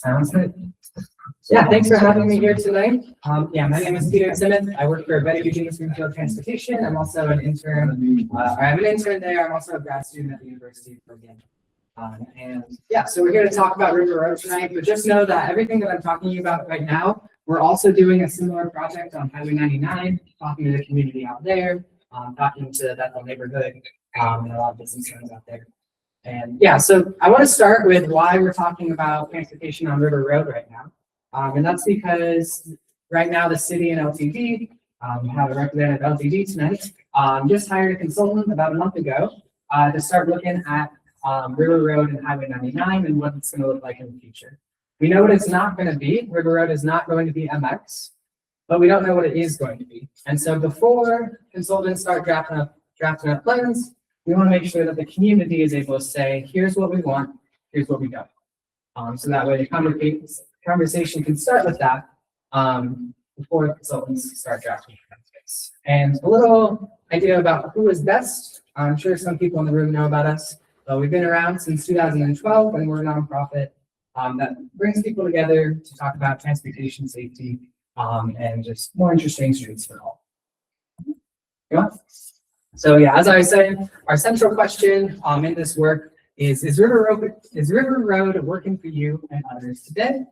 Sounds good. Yeah, thanks for having me here tonight. My name is Peter Simmeth. I work for City of Eugene Springfield Transportation. I'm also an intern. I'm an intern there. I'm also a grad student at the University of Virginia. So we're here to talk about River Road tonight, but just know that everything that I'm talking about right now, we're also doing a similar project on Highway 99, talking to the community out there, talking to the Bethel neighborhood, and a lot of business owners out there. And yeah, so I want to start with why we're talking about transportation on River Road right now. And that's because right now the city and LTD, we have a representative LTD tonight, just hired a consultant about a month ago to start looking at River Road and Highway 99 and what it's going to look like in the future. We know what it's not going to be. River Road is not going to be MX, but we don't know what it is going to be. And so before consultants start drafting up plans, we want to make sure that the community is able to say, here's what we want, here's what we don't. So that way the conversation can start with that before the consultants start drafting plans. And a little idea about who is best. I'm sure some people in the room know about us. We've been around since 2012, and we're a nonprofit that brings people together to talk about transportation safety and just more interesting streets for all. Yeah. So yeah, as I was saying, our central question in this work is River Road working for you and others today?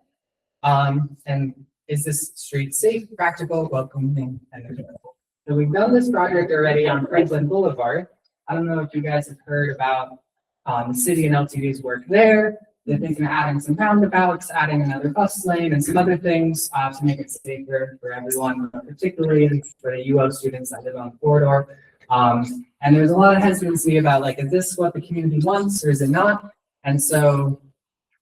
And is this street safe, practical, welcoming, and enjoyable? So we've done this project already on Franklin Boulevard. I don't know if you guys have heard about the city and LTD's work there. They're thinking of adding some roundabouts, adding another bus lane, and some other things to make it safer for everyone, particularly for the UO students that live on the corridor. And there's a lot of hesitancy about, like, is this what the community wants or is it not? And so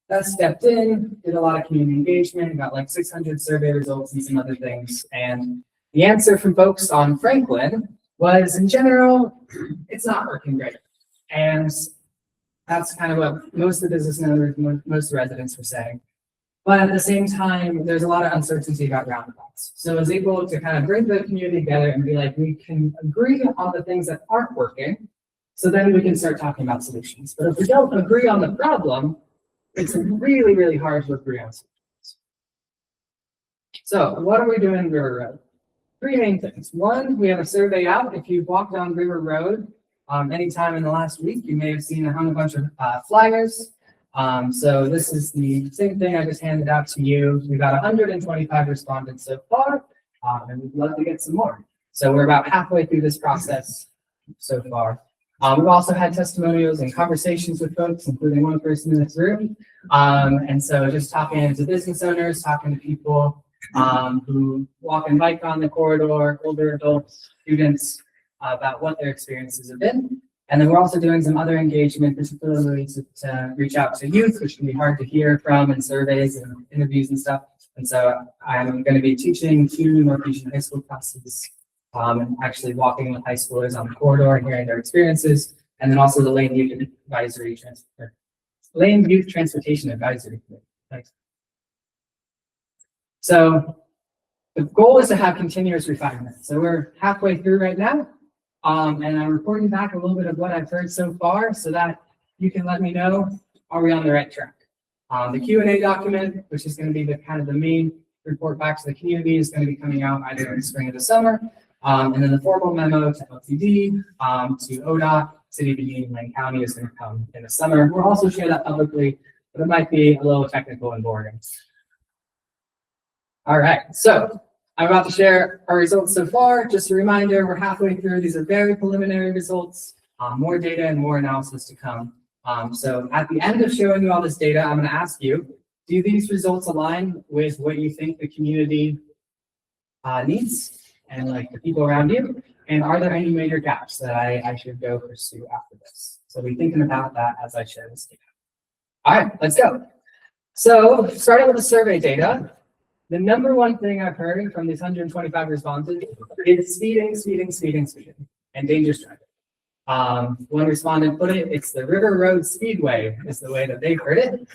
that stepped in, did a lot of community engagement, got like 600 survey results and some other things. And the answer from folks on Franklin was, in general, it's not working great. And that's kind of what most of the business owners, most residents were saying. But at the same time, there's a lot of uncertainty about roundabouts. So I was able to kind of bring the community together and be like, we can agree on the things that aren't working, so then we can start talking about solutions. But if we don't agree on the problem, it's really, really hard to agree on solutions. So what are we doing in River Road? Three main things. One, we have a survey out. If you've walked down River Road anytime in the last week, you may have seen a bunch of flyers. So this is the same thing I just handed out to you. We've got 125 respondents so far, and we'd love to get some more. So we're about halfway through this process so far. We've also had testimonials and conversations with folks, including one person in this room. And so just talking to business owners, talking to people who walk and bike on the corridor, older adults, students, about what their experiences have been. And then we're also doing some other engagement, particularly to reach out to youth, which can be hard to hear from in surveys and interviews and stuff. And so I'm going to be teaching 2 Northeastern high school classes, and actually walking with high schoolers on the corridor and hearing their experiences, and then also the Lane Youth Transportation Advisory. Thanks. So the goal is to have continuous refinement. So we're halfway through right now. And I'm reporting back a little bit of what I've heard so far so that you can let me know, are we on the right track? The Q&A document, which is going to be the kind of the main report back to the community, is going to be coming out either in the spring or the summer. And then the formal memo to LTD, to ODOT, City of Eugene, and Lane County is going to come in the summer. We'll also share that publicly, but it might be a little technical and boring. All right, so I'm about to share our results so far. Just a reminder, we're halfway through. These are very preliminary results, more data and more analysis to come. So at the end of showing you all this data, I'm going to ask you, do these results align with what you think the community needs and like the people around you? And are there any major gaps that I should go pursue after this? So be thinking about that as I share this data. All right, let's go. So starting with the survey data, the number one thing I've heard from these 125 responses is speeding, and dangerous driving. One respondent put it, it's the River Road Speedway is the way that they've heard it.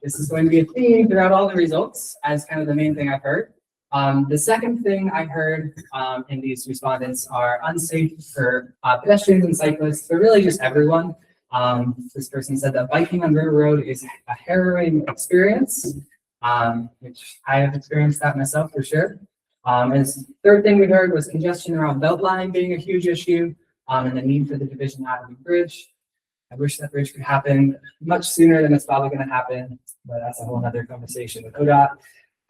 This is going to be a theme throughout all the results as kind of the main thing I've heard. The second thing I heard in these respondents are unsafe for pedestrians and cyclists, but really just everyone. This person said that biking on River Road is a harrowing experience, which I have experienced that myself for sure. And the third thing we heard was congestion around Beltline being a huge issue, and the need for the Division Avenue Bridge. I wish that bridge could happen much sooner than it's probably going to happen, but that's a whole other conversation with ODOT.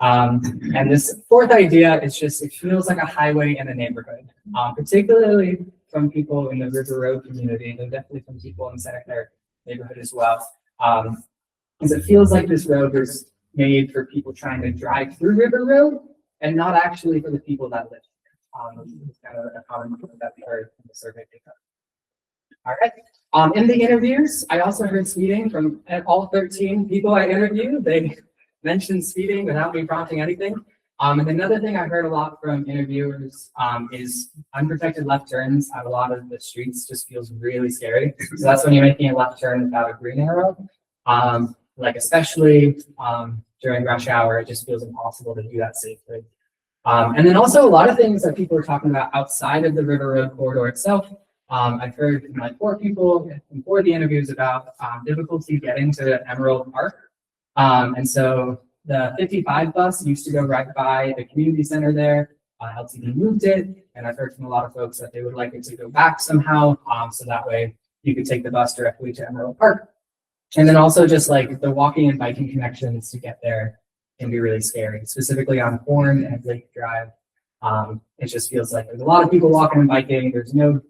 And this fourth idea is just, it feels like a highway in a neighborhood, particularly from people in the River Road community, and definitely from people in Santa Clara neighborhood as well. Because it feels like this road was made for people trying to drive through River Road and not actually for the people that live there. It's kind of a common point that we heard in the survey data. All right. In the interviews, I also heard speeding from all 13 people I interviewed. They mentioned speeding without me prompting anything. And another thing I heard a lot from interviewers is unprotected left turns at a lot of the streets just feels really scary. So that's when you're making a left turn without a green arrow. Like especially during rush hour, it just feels impossible to do that safely. And then also a lot of things that people are talking about outside of the River Road corridor itself. I've heard from like 4 people before the interviews about difficulty getting to Emerald Park. And so the 55 bus used to go right by the community center there. LTD moved it, and I've heard from a lot of folks that they would like it to go back somehow, so that way you could take the bus directly to Emerald Park. And then also just like the walking and biking connections to get there can be really scary, specifically on Horn and Lake Drive. It just feels like there's a lot of people walking and biking. There's no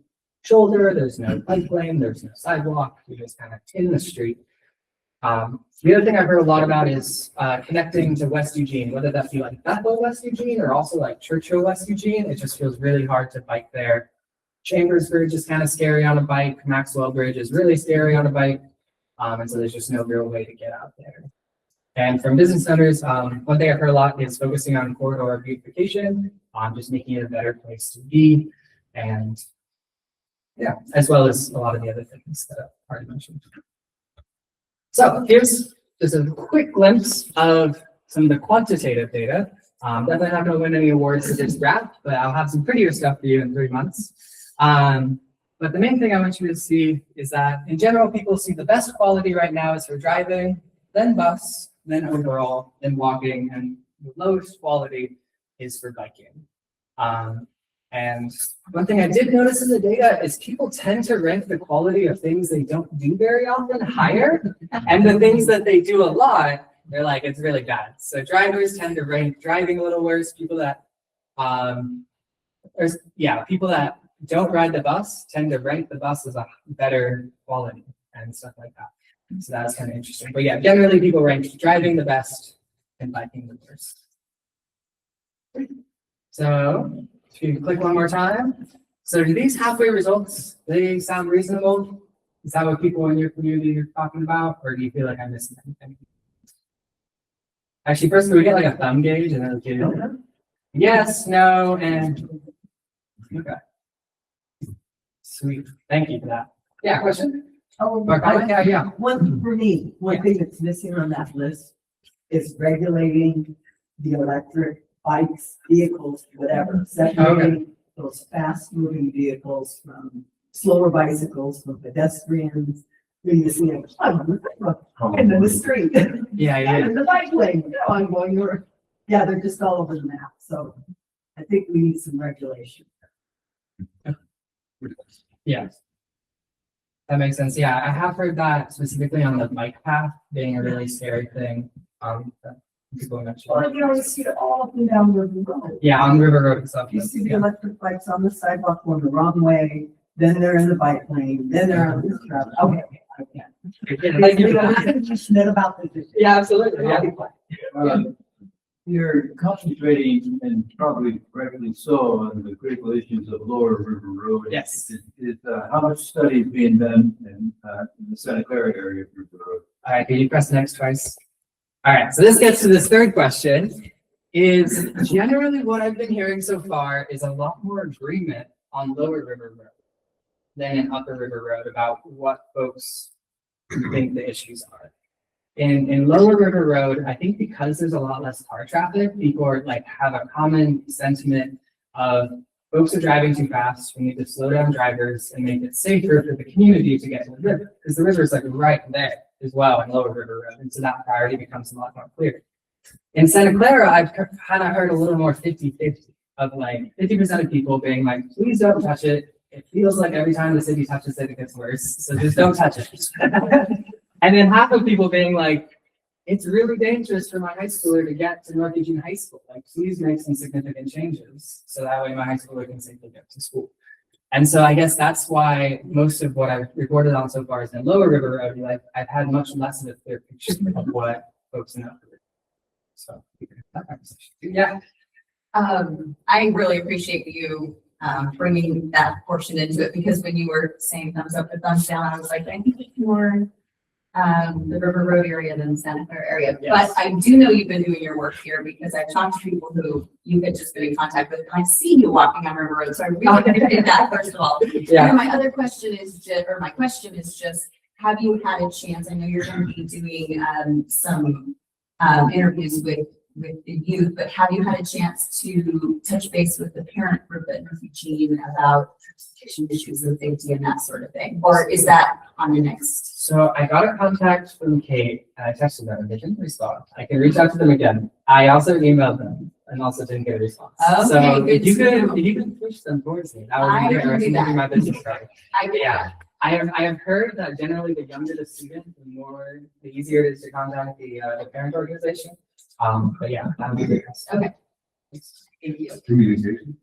shoulder, there's no bike lane, there's no sidewalk. You're just kind of in the street. The other thing I've heard a lot about is connecting to West Eugene, whether that be like Bethel, West Eugene, or also like Churchill, West Eugene. It just feels really hard to bike there. Chambers Bridge is kind of scary on a bike. Maxwell Bridge is really scary on a bike. And so there's just no real way to get out there. And from business owners, one thing I've heard a lot is focusing on corridor beautification, just making it a better place to be. And yeah, as well as a lot of the other things that I've already mentioned. So here's just a quick glimpse of some of the quantitative data. Definitely not going to win any awards for this graph, but I'll have some prettier stuff for you in 3 months. But the main thing I want you to see is that in general, people see the best quality right now is for driving, then bus, then overall, then walking, and the lowest quality is for biking. And one thing I did notice in the data is people tend to rank the quality of things they don't do very often higher, and the things that they do a lot, they're like, it's really bad. So drivers tend to rank driving a little worse. People that, people that don't ride the bus tend to rank the bus as a better quality and stuff like that. So that's kind of interesting. But yeah, generally people rank driving the best and biking the worst. So if you click one more time. So do these halfway results, they sound reasonable? Is that what people in your community are talking about? Or do you feel like I'm missing anything? Actually, first, can we get like a thumb gauge and then we'll give you yes, no, and okay. Sweet. Thank you for that. Yeah, question? Yeah. One for me, one thing that's missing on that list is regulating the electric bikes, vehicles, whatever, separating those fast-moving vehicles from slower bicycles, from pedestrians. You see them in the street. Yeah. In the bike lane. I'm going, they're just all over the map. So I think we need some regulation. Yeah. That makes sense. Yeah, I have heard that specifically on the bike path being a really scary thing. People mentioned. Well, you always see it all up and down River Road. Yeah, on River Road and stuff. You see the electric bikes on the sidewalk going the wrong way, then they're in the bike lane, then they're on the travel. Okay, I can't. Thank you for that. Passionate about this. Yeah, absolutely. Yeah. You're concentrating, and probably correctly so, on the critical issues of Lower River Road. Yes. How much study is being done in the Santa Clara area of River Road? All right, can you press next twice? All right, so this gets to this third question. Is generally what I've been hearing so far is a lot more agreement on Lower River Road than in Upper River Road about what folks think the issues are. In Lower River Road, I think because there's a lot less car traffic, people are like have a common sentiment of folks are driving too fast. We need to slow down drivers and make it safer for the community to get to the river, because the river is like right there as well in Lower River Road. And so that priority becomes a lot more clear. In Santa Clara, I've kind of heard a little more 50-50 of like 50% of people being like, please don't touch it. It feels like every time the city touches it, it gets worse. So just don't touch it. And then half of people being like, it's really dangerous for my high schooler to get to North Eugene High School. Like, please make some significant changes so that way my high schooler can safely get to school. And so I guess that's why most of what I've reported on so far is in Lower River Road. Like, I've had much less of a clear picture of what folks in Upper River. So yeah. I really appreciate you bringing that portion into it, because when you were saying thumbs up and thumbs down, I was like, I think it's more the River Road area than the Santa Clara area. Yes. But I do know you've been doing your work here, because I've talked to people who you had just been in contact with, and I see you walking on River Road. So I really appreciate that, first of all. Yeah. And then my other question is just, or my question is just, have you had a chance? I know you're going to be doing some interviews with the youth, but have you had a chance to touch base with the parent group at North Eugene about transportation issues and safety and that sort of thing? Or is that on the next? So I got a contact from Kate, and I texted them and they didn't respond. I can reach out to them again. I also emailed them and also didn't get a response. Okay, So good if you to know. could push them towards me, that I would be can great. do Or that. maybe my business card. Yeah. I have heard that generally the younger the student, the easier it is to contact the parent organization. But yeah, that would be great. Okay. Thank you. Communication.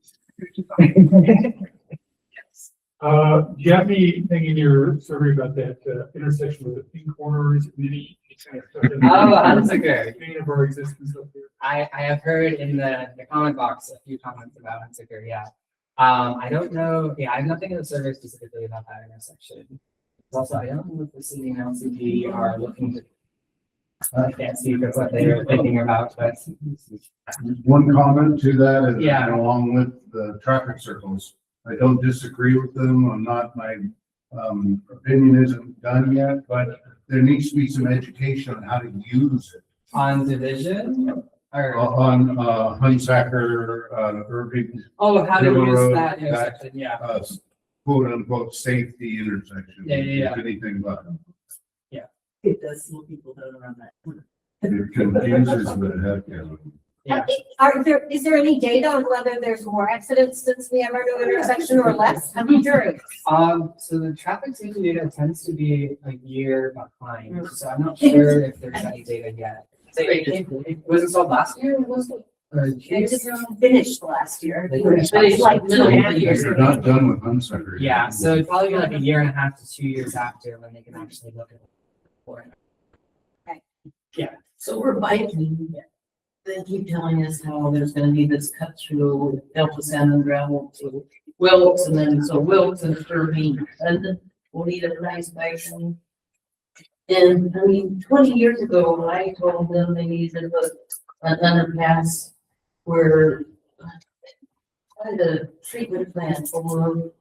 Do you have anything in your survey about that intersection with the pink corners and any kind of stuff? Oh, that's okay. Any of our existence up there? I have heard in the comment box a few comments about Hunsaker, yeah. I don't know, yeah, I have nothing in the survey specifically about that intersection. Also, I don't know if the city and LCD are looking to, I can't speak of what they are thinking about, but One comment to that is, Yeah. along with the traffic circles, I don't disagree with them. I'm not, my opinion isn't done yet, but there needs to be some education on how to use it. on Division or, On Hunsaker, Irving, oh, how to River use Road, that intersection, yeah. quote unquote safety intersection. Yeah. If anything but It does slow people down around that corner. it confuses the heck out of them. Yeah. Is there any data on whether there's more accidents since the Emerald intersection or less? I'm curious. So the traffic safety data tends to be a year behind, so I'm not sure if there's any data yet. So it was installed last year, was it? Or It just finished last year. They finished Like last year. 2.5 years They're ago. not done with Hunsaker. yet. Yeah, so it'd probably be like a year and a half to 2 years after when they can actually look at it. For it. So we're biking. They keep telling us how there's gonna be this cut through Delta Sand and gravel to Wilkes, and then so Wilkes and Irving, and then we'll need a nice biking. And I mean, 20 years ago, I told them they needed to put an underpass where the treatment plant over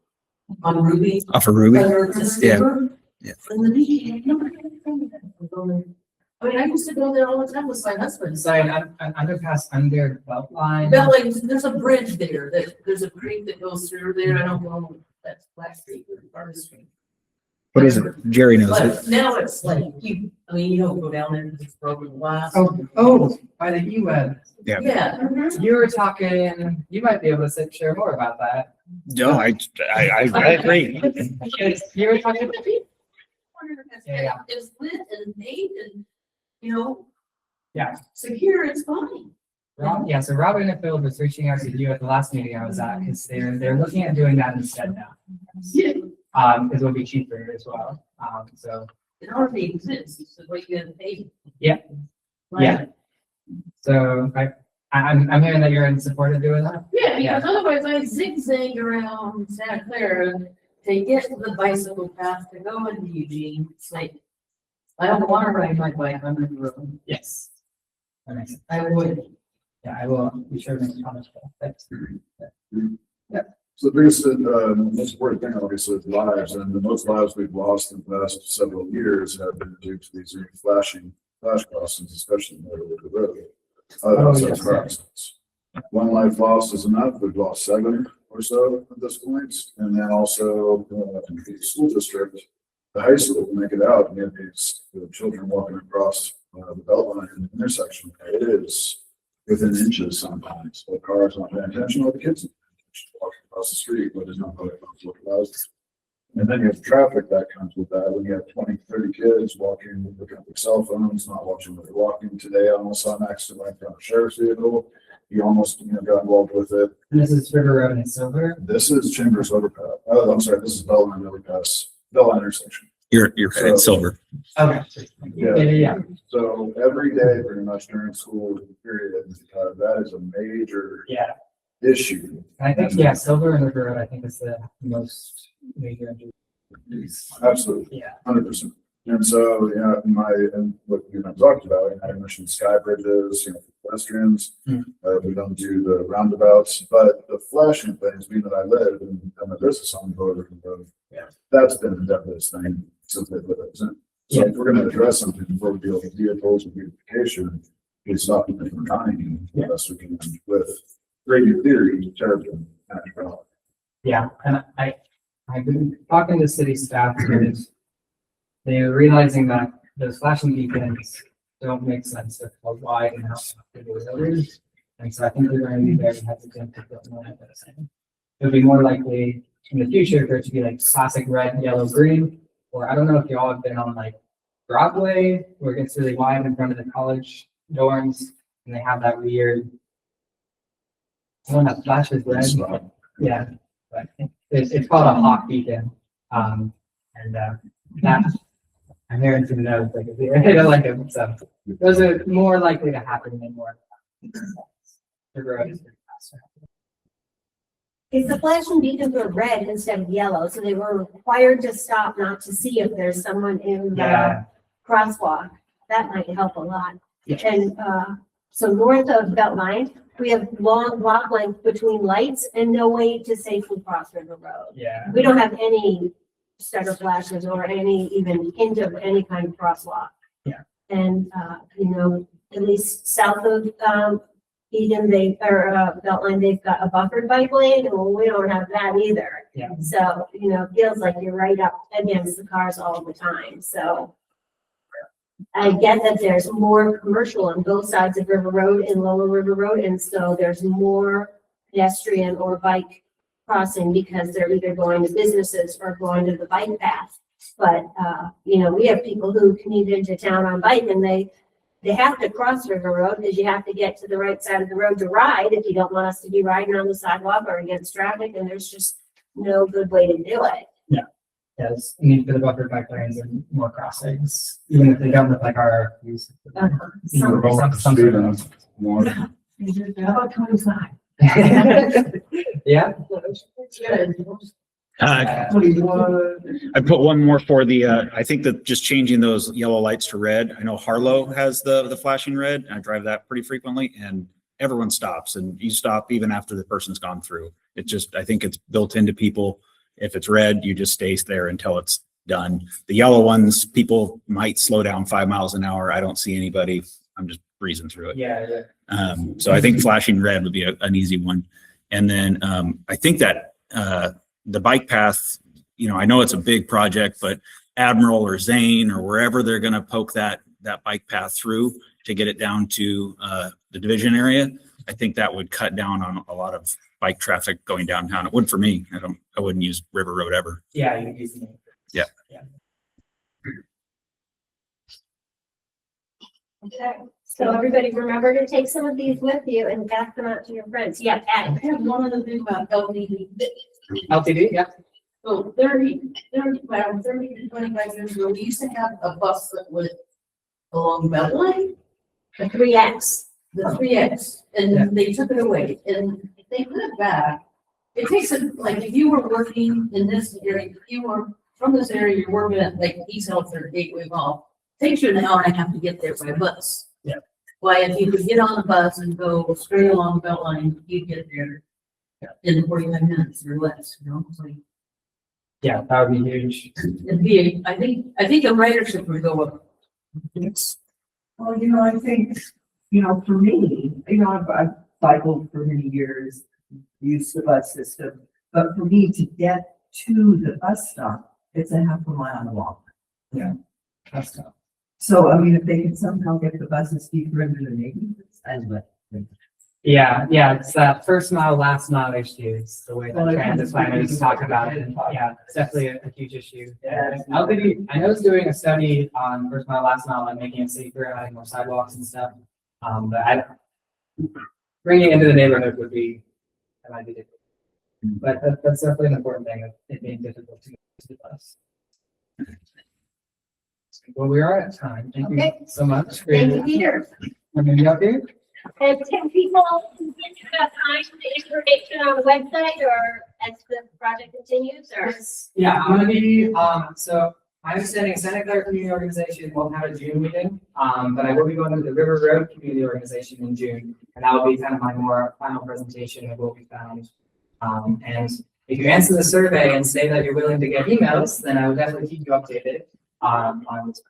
on Ruby. Off of Ruby. under the Yeah. river. Yeah. And the beach, nobody ever told me that. I mean, I used to go there all the time with my husband. So an underpass under Beltline. But like, there's a bridge there, there's a creek that goes through there, I don't know, if that's Black Street or Barter Street. What is it? Jerry knows it. But now it's like, you don't go down there because it's broken glass. Oh, by the E-Web. Yeah. You were talking, you might be able to share more about that. No, I agree. You were talking about Yeah. It's lit and made and, Yeah. secure, it's fine. So Robin and Phil was reaching out to you at the last meeting I was at, because they're looking at doing that instead now. Yeah. Because it'll be cheaper as well. So It already exists, it's the way you have pay. Yeah. Yeah. So I'm hearing that you're in support of doing that. Yeah, Yeah. because otherwise I zigzag around Santa Clara to get to the bicycle path to go into Eugene. It's like, I don't want to ride my bike on the road. Yes. That makes sense. I would. Yeah, I will be sure to make comments for that. Thanks. So the biggest, most important thing obviously is lives, and the most lives we've lost in the last several years have been due to these flash crossings, especially in the middle of the road. Oh, So yes. car accidents. One life lost is enough. We've lost 7 or so at this point. And then also, the school district, the high school, to make it out, and you have these children walking across the Beltline intersection. It is within inches sometimes. The cars not paying attention, or the kids walking across the street, but there's not really what allows them. And then you have the traffic that comes with that. When you have 20, 30 kids walking with their cell phones, not watching what they're walking. Today, I almost saw an accident right in front of a sheriff's vehicle. He almost, got involved with it. And this is River Road and Silver. This is Chambers Overpass. Oh, I'm sorry, this is Beltline Overpass, Beltline intersection. You're right, it's silver. Okay. Yeah. So every day, pretty much during school period, that is a major Yeah. issue. I think, yeah, Silver and River Road, I think is the most major. Absolutely. Yeah. 100%. And so, and what you talked about, I mentioned sky bridges, for pedestrians. We don't do the roundabouts, but the flashing things, being that I live and my business on the road, that's been a definite thing since they put those in. So if we're going to address something before we deal with vehicles and beautification, we stop them from dying, unless we can with great theory, terrible natural. Yeah, and I've been talking to city staff, and they're realizing that those flashing beacons don't make sense with how wide and how they do. And so I think they're going to be very hesitant to put more of this in. It would be more likely in the future for it to be like classic red, yellow, green, or I don't know if you all have been on like Broadway, where it gets really wide in front of the college dorms, and they have that weird one that flashes red. Yeah, but it's called a hawk beacon. And that I'm hearing some notes like I don't like them. So those are more likely to happen than more. The road is pretty faster. If the flashing beacons were red instead of yellow, so they were required to stop not to see if there's someone in the crosswalk, that might help a lot. Yeah. And so north of Beltline, we have long block length between lights and no way to safely cross River Road. Yeah. We don't have any stutter flashes or any even hint of any kind of crosswalk. Yeah. And at least south of Eden, Beltline, they've got a buffered bike lane, and we don't have that either. Yeah. So, it feels like you're right up against the cars all the time. So I get that there's more commercial on both sides of River Road and Lower River Road, and so there's more pedestrian or bike crossing because they're either going to businesses or going to the bike path. But, we have people who commute into town on bike, and they have to cross River Road because you have to get to the right side of the road to ride if you don't want us to be riding on the sidewalk or against traffic, and there's just no good way to do it. Yes, need for the buffered bike lanes and more crossings, even if they don't look like our use. More. How about 25? Yeah. I put one more for the, I think that just changing those yellow lights to red. I know Harlow has the flashing red, and I drive that pretty frequently, and everyone stops, and you stop even after the person's gone through. It just, I think it's built into people. If it's red, you just stay there until it's done. The yellow ones, people might slow down 5 miles an hour. I don't see anybody. I'm just breezing through it. Yeah. So I think flashing red would be an easy one. And then I think that the bike path, I know it's a big project, but Admiral or Zane or wherever they're going to poke that bike path through to get it down to the division area, I think that would cut down on a lot of bike traffic going downtown. It would for me. I wouldn't use River Road ever. Yeah, you use it. Yeah. Okay, so everybody remember to take some of these with you and pass them out to your friends. Yeah, I have one other thing about LDD. LTD, yeah. So 30 to 25 years ago, we used to have a bus that went along Beltline, the 3X. the 3X, and they took it away, and they put it back. It takes like if you were working in this area, if you were from this area, you're working at like East Health or Gateway Mall, takes you an hour and a half to get there by bus. Yeah. Why, if you could get on the bus and go straight along Beltline, you'd get there in 45 minutes or less, Like, Yeah, that would be huge. it'd be, I think the ridership would go up. Well, I think, for me, I've cycled for many years, used the bus system. But for me to get to the bus stop, it's a half a mile walk. That's tough. So, I mean, if they can somehow get the buses deeper into the neighborhoods, I would. Yeah, it's that first mile, last mile issue. It's the way that transit planners talk about it. Yeah, it's definitely a huge issue. I know it's doing a study on first mile, last mile and making it safer, adding more sidewalks and stuff. Bringing it into the neighborhood that might be difficult. But that's definitely an important thing, of it being difficult to use the bus. Well, we are at time. Thank you Okay. so much. Thank you, Peter. I'm gonna be up here. And 10 people can find the information on the website or as the project continues or? Yeah, I'm gonna be, so my understanding is Santa Clara Community Organization won't have a June meeting, but I will be going to the River Road Community Organization in June. And that will be kind of my more final presentation of what we found. And if you answer the survey and say that you're willing to get emails, then I will definitely keep you updated on this